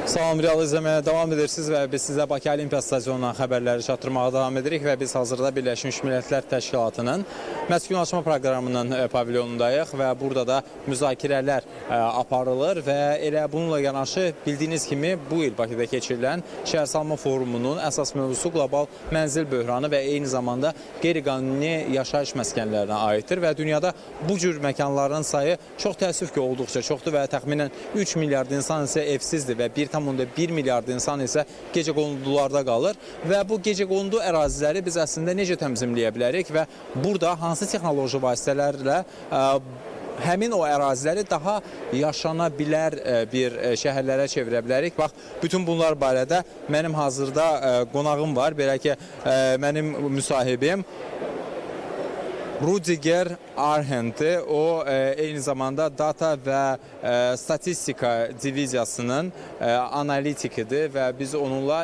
Salam, Real izləməyə davam edirsiniz və biz sizə Bakı Olimpiya Stadionundan xəbərləri çatdırmağa davam edirik və biz hazırda Birləşmiş Millətlər Təşkilatının məskunlaşma proqramının pavilyonundayıq və burada da müzakirələr aparılır və elə bununla yanaşı bildiyiniz kimi bu il Bakıda keçirilən Şəhərsalma Forumunun əsas mövzusu qlobal mənzil böhranı və eyni zamanda qeyri-qanuni yaşayış məskənlərinə aiddir və dünyada bu cür məkanların sayı çox təəssüf ki, olduqca çoxdur və təxminən 3 milyard insan isə evsizdir və 1,1 milyard insan isə gecəqondularda qalır və bu gecəqondu əraziləri biz əslində necə tənzimləyə bilərik və burada hansı texnoloji vasitələrlə həmin o əraziləri daha yaşana bilər bir şəhərlərə çevirə bilərik. Bax, bütün bunlar barədə mənim hazırda qonağım var. Belə ki, mənim müsahibim Rudiger Arhendt'dir. O eyni zamanda data və statistika diviziyasının analitikidir və biz onunla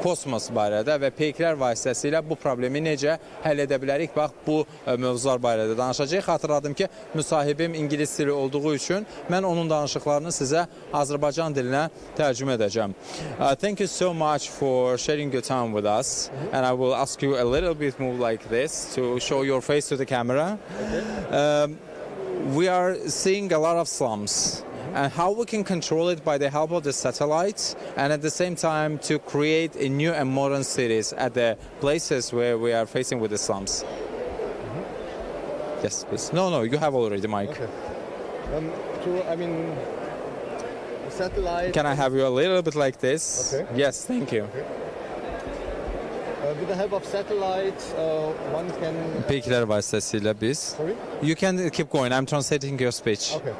kosmos barədə və peyklər vasitəsilə bu problemi necə həll edə bilərik? Bax, bu mövzular barədə danışacağıq. Xatırladım ki, müsahibim ingilis dili olduğu üçün mən onun danışıqlarını sizə Azərbaycan dilinə tərcümə edəcəm. Thank you so much for sharing your time with us. And I will ask you a little bit more like this to show your face to the camera. We are seeing a lot of slums and how we can control it by the help of the satellites and at the same time to create a new and modern cities at the places where we are facing with the slums. Yes, please. No, you have already, Mike. Okay. Satellite. Can I have you a little bit like this? Okay. Yes, thank you. Okay. With the help of satellites, one can... Peyklər vasitəsilə biz... Sorry? You can keep going. I'm translating your speech. Okay.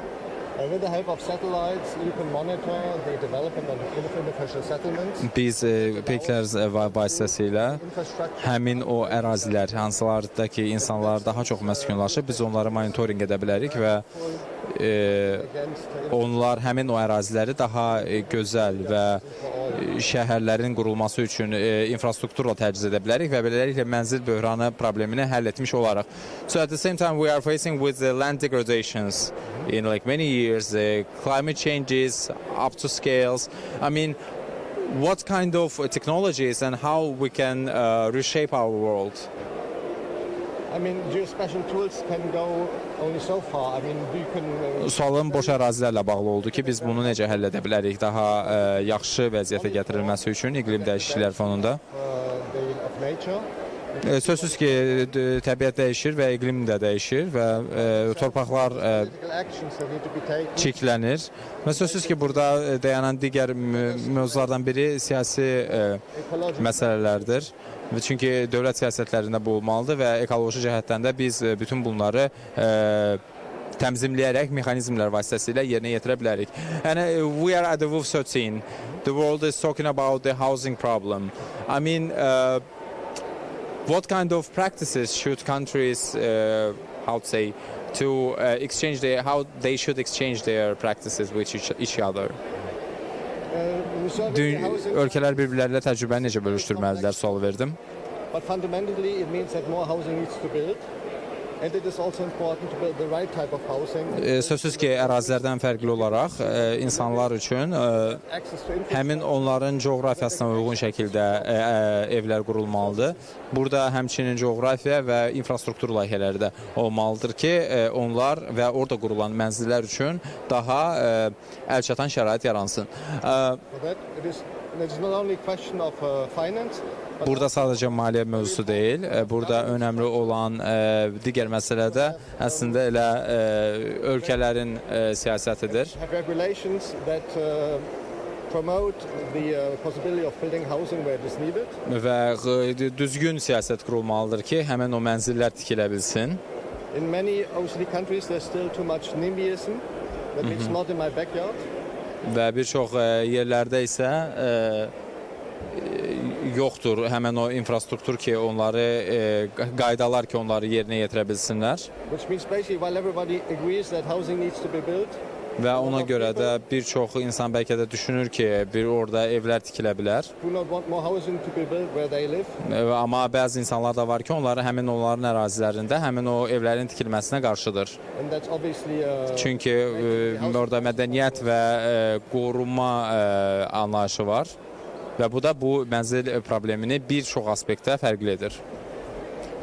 With the help of satellites, you can monitor the development of individual settlements. Biz peyklər vasitəsilə həmin o ərazilər, hansılarda ki, insanlar daha çox məskunlaşıb, biz onları monitorinq edə bilərik və onlar həmin o əraziləri daha gözəl və şəhərlərin qurulması üçün infrastrukturla təchiz edə bilərik və beləliklə mənzil böhranı problemini həll etmiş olaraq. So at the same time we are facing with the land degradations in like many years, climate changes up to scales. I mean, what kind of technologies and how we can reshape our world? I mean, geospatial tools can go only so far. I mean, you can... Sualım boş ərazilərlə bağlı oldu ki, biz bunu necə həll edə bilərik daha yaxşı vəziyyətə gətirilməsi üçün iqlim dəyişikliklər fonunda? Sözsüz ki, təbiət dəyişir və iqlim də dəyişir və torpaqlar çirklənir və sözsüz ki, burada dayanan digər mövzulardan biri siyasi məsələlərdir. Çünki dövlət siyasətlərində bu olmalıdır və ekoloji cəhətdən də biz bütün bunları təmzimləyərək mexanizmlər vasitəsilə yerinə yetirə bilərik. And we are at the WUF 13. The world is talking about the housing problem. I mean, what kind of practices should countries, how to say, to exchange how they should exchange their practices with each other? Ölkələr bir-birlərlə təcrübəni necə bölüşdürməlidirlər sualı verdim. But fundamentally it means that more housing needs to build. And it is also important to build the right type of housing. Sözsüz ki, ərazilərdən fərqli olaraq insanlar üçün həmin onların coğrafiyasına uyğun şəkildə evlər qurulmalıdır. Burada həmçinin coğrafiya və infrastruktur layihələri də olmalıdır ki, onlar və orada qurulan mənzillər üçün daha əlçatan şərait yaransın. Burada sadəcə maliyyə mövzusu deyil, burada önəmli olan digər məsələ də əslində elə ölkələrin siyasətidir. Və düzgün siyasət qurulmalıdır ki, həmin o mənzillər tikilə bilsin. In many OECD countries there's still too much NIMBYism, that it's not in my backyard. Və bir çox yerlərdə isə yoxdur həmən o infrastruktur ki, onları qaydalar ki, onları yerinə yetirə bilsinlər. Which means basically while everybody agrees that housing needs to be built, Və ona görə də bir çox insan bəlkə də düşünür ki, bir orada evlər tikilə bilər. Do not want more housing to be built where they live. Amma bəzi insanlar da var ki, həmin onların ərazilərində həmin o evlərin tikilməsinə qarşıdır. And that's obviously Çünki orada mədəniyyət və qorunma anlayışı var və bu da bu mənzil problemini bir çox aspektdə fərqli edir.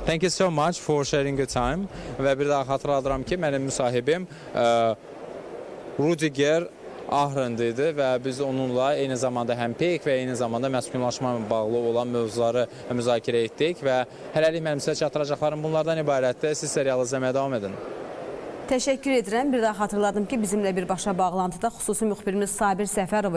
Thank you so much for sharing your time. Və bir daha xatırladıram ki, mənim müsahibim Rudiger Ahrend idi və biz onunla eyni zamanda həm PEK və eyni zamanda məskunlaşma ilə bağlı olan mövzuları müzakirə etdik və hələlik mənim sizə çatdıracaqlarım bunlardan ibarətdir. Siz serialı izləməyə davam edin. Təşəkkür edirəm. Bir daha xatırladım ki, bizimlə birbaşa bağlantıda xüsusi müxbirimiz Sabir Səfərov